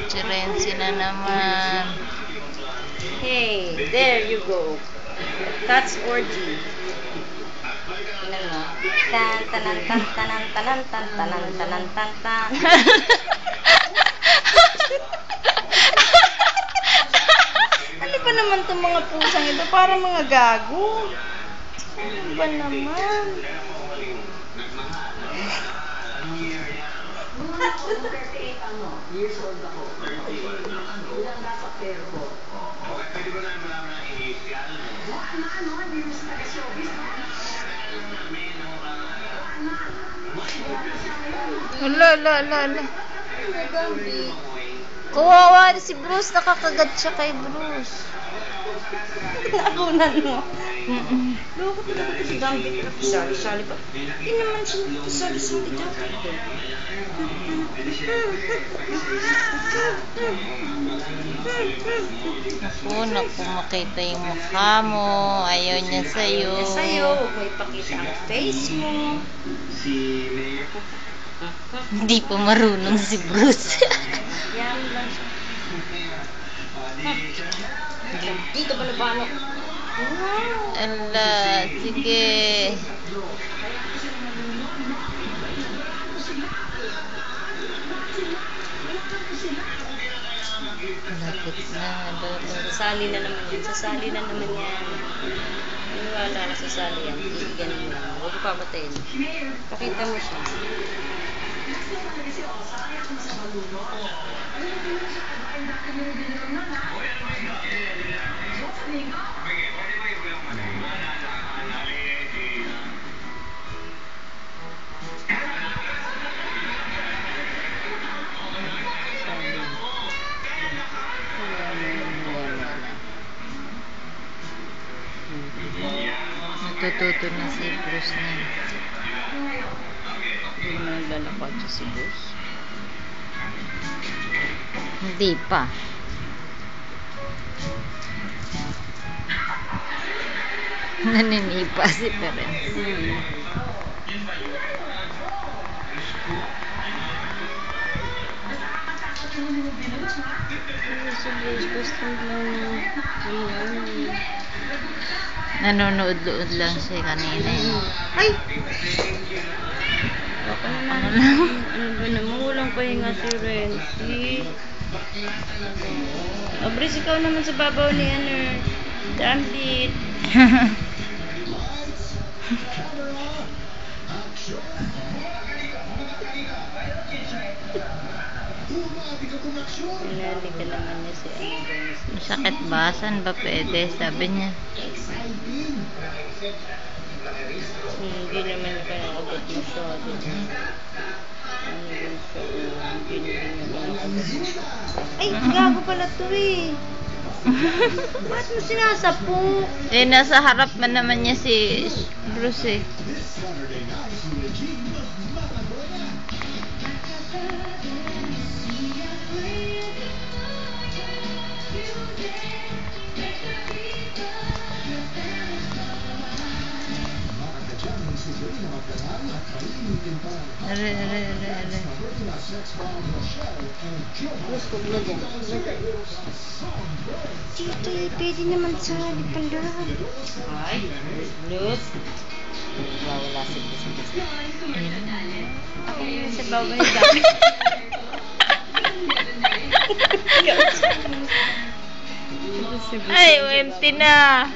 Si Renzi na naman. Hey, there you go. That's orgy. Tingnan mo. Tan tanan tan tanan tanan tan tanan tanan tan tan. Ano ba naman itong mga pusang ito? Para mga gago. Ano ba naman? Years old ako. Ilang nasa perbo. Okay, pwede ko na malaman ang initial mo. Ano? Hindi mo sa taga-showbiz, no? Ala. Kawawa si Bruce. Nakakagat siya kay Bruce. Naakunan mo. Loko talaga si Gambit. Sali-sali pa. Hindi naman siya sali-sali dito. Naku, makita yung mukha mo. Ayaw niya sa'yo. Huwag mo ipakita ang face mo. Hindi pa marunong si Bruce. Yan lang siya. Dito ba nabano? Wow! Ala, sige. Lapit na. Sasali na naman yan. Wala ka sasali yan. Ganun lang. Huwag mo papatayin. Pakita mo siya. Natututo na si Bruce na. Hindi mo naglalakad siya si Bruce. Hindi pa. Naninipa si Terence. Si Bruce gusto lang Nanonood-lood lang siya kanina. Ay! Ano lang? Ano ba naman? Walang pahinga si Renzi. Abris, ikaw naman sa babaw ni Gambit. Pinali ka naman niya si Renzi. Masakit ba? Saan ba pwede? Sabi niya. Hindi naman ka nakagat masyado. Ano yun siya? Hindi naman nakagat masyado. Ay, gago pala to eh. Ba't mo sinasapo? Eh, nasa harap man naman niya si Bruce eh. Tito, pwede naman sa lipandahan. Ay, Bruce. Wala si Bruce. Ako yun sa bawal ni Gambit. Ay, empty na.